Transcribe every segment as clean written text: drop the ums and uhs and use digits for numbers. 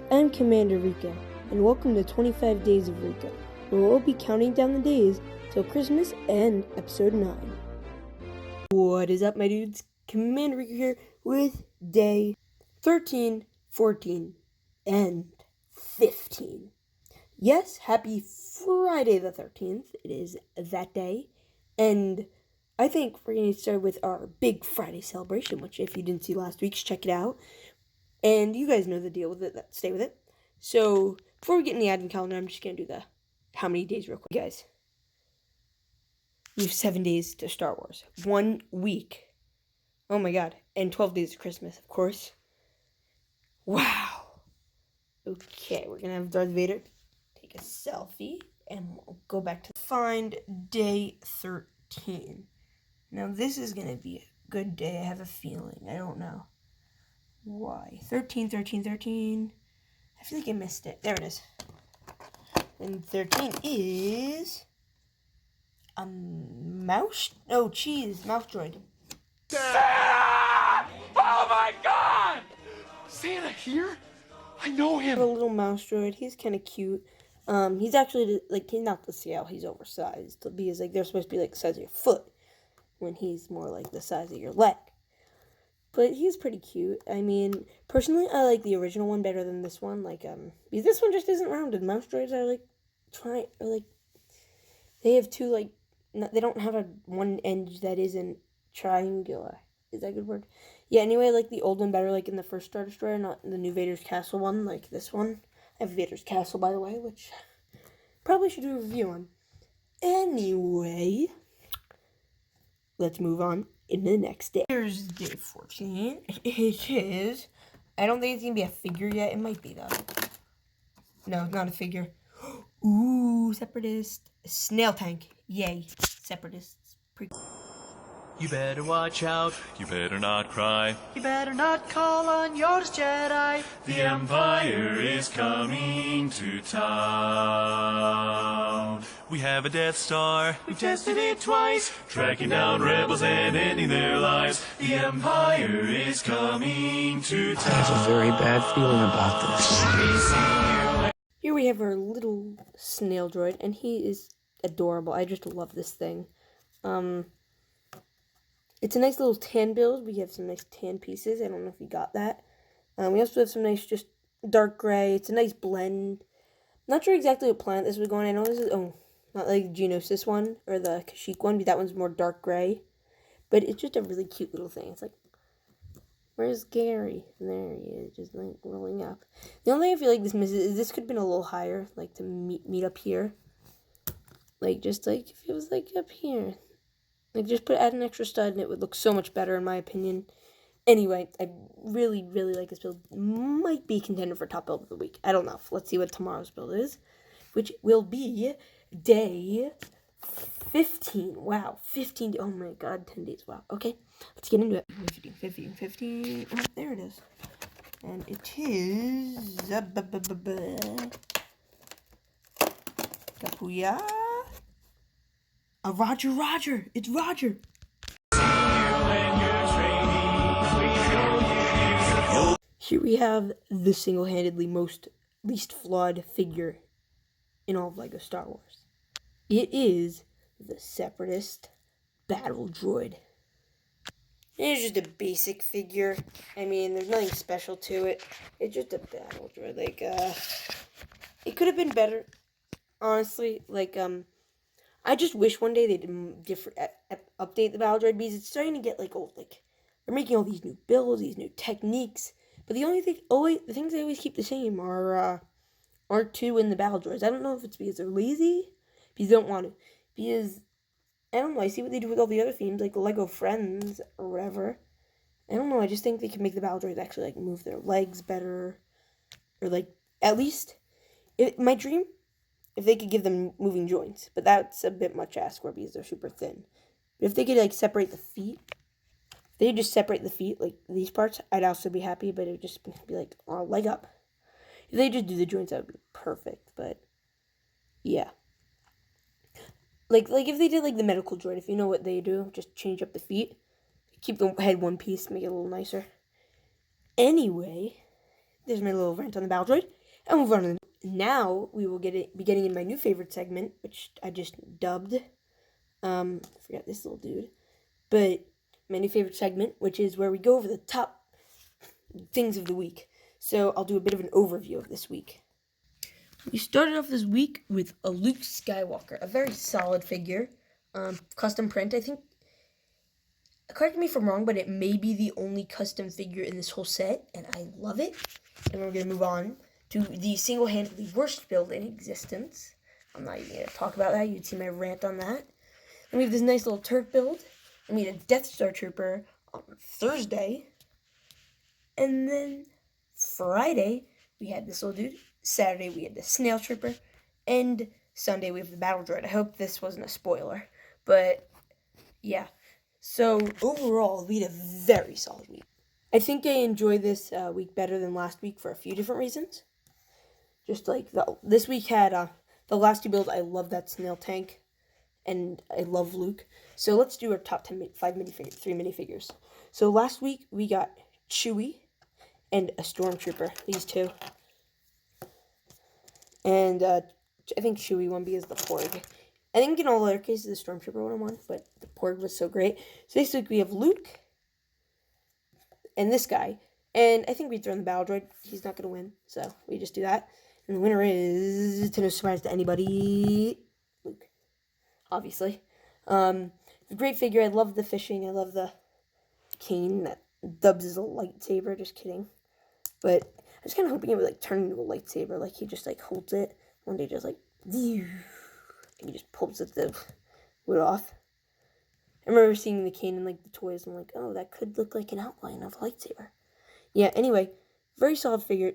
I'm Commander Rico, and welcome to 25 Days of Rico, where we'll be counting down the days till Christmas and Episode 9. What is up, my dudes? Commander Rico here with Day 13, 14, and 15. Yes, happy Friday the 13th. It is that day, and I think we're going to start with our Big Friday celebration, which if you didn't see last week's, check it out. And you guys know the deal with it, stay with it. So, before we get in the advent calendar, I'm just going to do the how many days real quick. Guys, we have 7 days to Star Wars. 1 week. Oh my god. And 12 days of Christmas, of course. Wow. Okay, we're going to have Darth Vader take a selfie. And we'll go back to find day 13. Now, this is going to be a good day. I have a feeling. I don't know why. 13. I feel like I missed it. There it is. And 13 is a mouse. Oh, cheese. Mouse droid. Santa! Oh my god! Santa here? I know him. A little mouse droid. He's kind of cute. He's actually like, he's not the scale. He's oversized because like they're supposed to be like the size of your foot, when he's more like the size of your leg. But he's pretty cute. I mean, personally, I like the original one better than this one. Like, because this one just isn't rounded. Mouse droids are like, they have two, like, they don't have one edge that isn't triangular. Is that a good word? Yeah, anyway, I like the old one better, like in the first Star Destroyer, not the new Vader's Castle one, like this one. I have Vader's Castle, by the way, which probably should do a review on. Anyway, let's move on in the next day. Here's day 14. It is. I don't think it's going to be a figure yet. It might be, though. No, it's not a figure. Ooh, Separatist. Snail tank. Yay. Separatists. You better watch out. You better not cry. You better not call on yours, Jedi. The Empire is coming to town. We have a Death Star. We've tested it twice. Tracking down rebels and ending their lives. The Empire is coming to town. I have a very bad feeling about this. Here we have our little snail droid, and he is adorable. I just love this thing. It's a nice little tan build. We have some nice tan pieces. I don't know if you got that. We also have some nice just dark gray. It's a nice blend. Not sure exactly what planet this was going. I know this is, not like Geonosis one or the Kashyyyk one, but that one's more dark gray. But it's just a really cute little thing. It's like, where's Gary? There he is, just like rolling up. The only thing I feel like this misses is this could have been a little higher, like to meet up here. Like, just like, if it was like up here. Like, just add an extra stud and it would look so much better in my opinion. Anyway, I really, really like this build. Might be contender for top build of the week. I don't know. Let's see what tomorrow's build is, which will be day 15. Wow, 15. Oh my god, 10 days. Wow. Okay, let's get into it. 15. Oh, there it is. And it is Kapuya. Roger. It's Roger. Here we have the single-handedly least flawed figure in all of LEGO Star Wars. It is the Separatist Battle Droid. It's just a basic figure. I mean, there's nothing special to it. It's just a battle droid. Like, it could have been better, honestly. Like, I just wish one day they'd update the battle droid, because it's starting to get like old. Like, they're making all these new builds, these new techniques, but the things they always keep the same are R2 and the battle droids. I don't know if it's because they're lazy, because they don't want to, because I don't know. I see what they do with all the other themes, like the Lego Friends or whatever. I don't know. I just think they can make the battle droids actually like move their legs better, or like at least my dream. If they could give them moving joints, but that's a bit much ask for because they're super thin. But if they could like separate the feet, if they just separate the feet like these parts, I'd also be happy. But it would just be like, oh, leg up. If they just do the joints, that would be perfect. But yeah, like if they did like the medical droid, if you know what they do, just change up the feet, keep the head one piece, make it a little nicer. Anyway, there's my little rant on the battle droid. I'll move on. Now we will be getting in my new favorite segment, which I just dubbed. I forgot this little dude. But my new favorite segment, which is where we go over the top things of the week. So I'll do a bit of an overview of this week. We started off this week with a Luke Skywalker, a very solid figure. Custom print, I think. Correct me if I'm wrong, but it may be the only custom figure in this whole set, and I love it. And we're going to move on to the single-handedly worst build in existence. I'm not even going to talk about that. You'd see my rant on that. Then we have this nice little Turk build. And we had a Death Star Trooper on Thursday. And then Friday, we had this little dude. Saturday, we had the Snail Trooper. And Sunday, we have the Battle Droid. I hope this wasn't a spoiler. But, yeah. So, overall, we had a very solid week. I think I enjoyed this week better than last week for a few different reasons. Just like, this week had the last two builds. I love that Snail tank. And I love Luke. So let's do our top 3 minifigures. So last week we got Chewie and a Stormtrooper. These two. And I think Chewie won because the Porg. I think in all other cases the Stormtrooper won, but the Porg was so great. So this week we have Luke and this guy. And I think we throw in the Battle Droid. He's not going to win. So we just do that. And the winner is, to no surprise to anybody, Luke. Obviously. Great figure. I love the fishing. I love the cane that dubs as a lightsaber. Just kidding. But I was kind of hoping it would like turn into a lightsaber. Like he just like holds it. One day just like, and he just pulls the wood off. I remember seeing the cane in like the toys and I'm like, oh, that could look like an outline of a lightsaber. Yeah, anyway, very solid figure.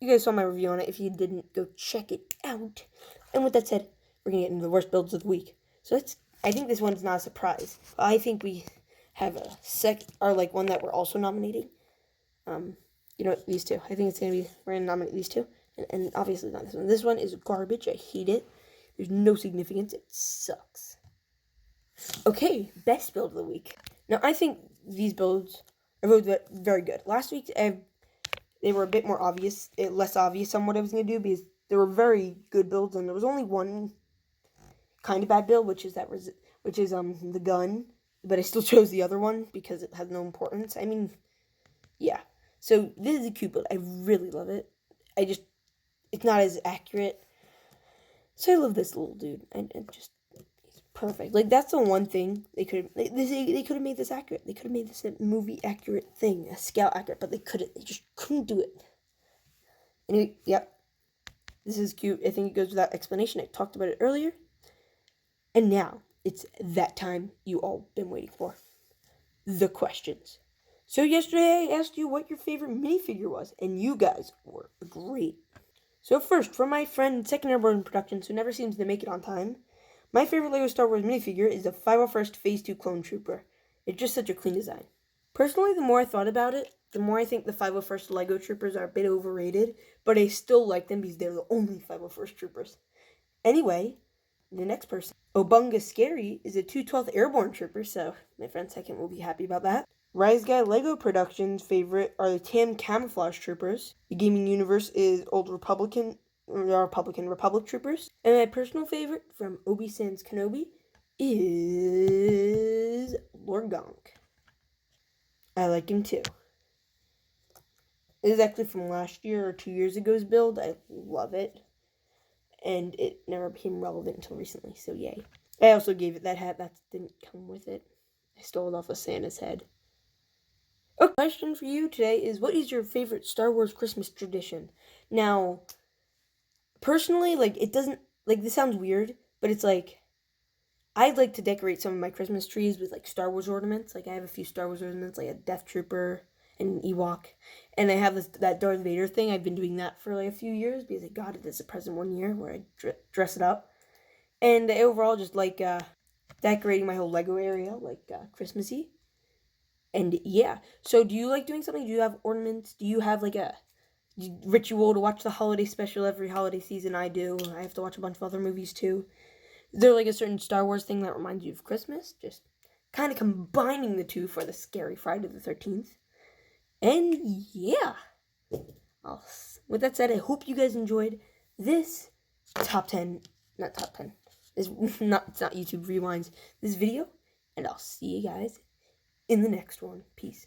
You guys saw my review on it. If you didn't, go check it out. And with that said, we're going to get into the worst builds of the week. So I think this one's not a surprise. I think we have one that we're also nominating. These two. I think it's going to be, we're going to nominate these two. And obviously not this one. This one is garbage. I hate it. There's no significance. It sucks. Okay, best build of the week. Now, I think these builds are very good. Last week, they were a bit more obvious, less obvious on what I was going to do because they were very good builds, and there was only one kind of bad build, which is the gun, but I still chose the other one because it has no importance. I mean, yeah. So this is a cute build. I really love it. It's not as accurate. So I love this little dude, and he's perfect. Like that's the one thing they could have made this accurate. They could have made this a movie accurate thing, a scale accurate, but they couldn't. They just couldn't do it. Anyway, yep. This is cute. I think it goes without explanation. I talked about it earlier. And now, it's that time you all been waiting for. The questions. So yesterday I asked you what your favorite minifigure was, and you guys were great. So first, from my friend Second Airborne Productions, who never seems to make it on time, my favorite LEGO Star Wars minifigure is the 501st Phase 2 Clone Trooper. It's just such a clean design. Personally, the more I thought about it, the more I think the 501st LEGO Troopers are a bit overrated, but I still like them because they're the only 501st Troopers. Anyway, the next person, Obunga Scary, is a 212th Airborne Trooper, so my friend Second will be happy about that. Rise Guy LEGO Productions' favorite are the Tam Camouflage Troopers. The Gaming Universe is Old Republic Troopers. And my personal favorite from Obi-Sans Kenobi is Lord Gonk. I like him too. This is actually from last year or 2 years ago's build. I love it. And it never became relevant until recently, so yay. I also gave it that hat. That didn't come with it. I stole it off of Santa's head. Okay, question for you today is, what is your favorite Star Wars Christmas tradition? Now, personally, it doesn't, this sounds weird, but it's I'd like to decorate some of my Christmas trees with, Star Wars ornaments. I have a few Star Wars ornaments, like a Death Trooper and an Ewok. And I have that Darth Vader thing. I've been doing that for, a few years because I got it as a present one year where I dress it up. And I overall just decorating my whole Lego area, Christmassy. And, yeah. So, do you like doing something? Do you have ornaments? Do you have, a ritual to watch the holiday special every holiday season? I do. I have to watch a bunch of other movies, too. Is there, a certain Star Wars thing that reminds you of Christmas? Just kind of combining the two for the scary Friday the 13th. And, yeah. With that said, I hope you guys enjoyed this top 10, not top 10, it's not YouTube Rewinds, this video, and I'll see you guys in the next one. Peace.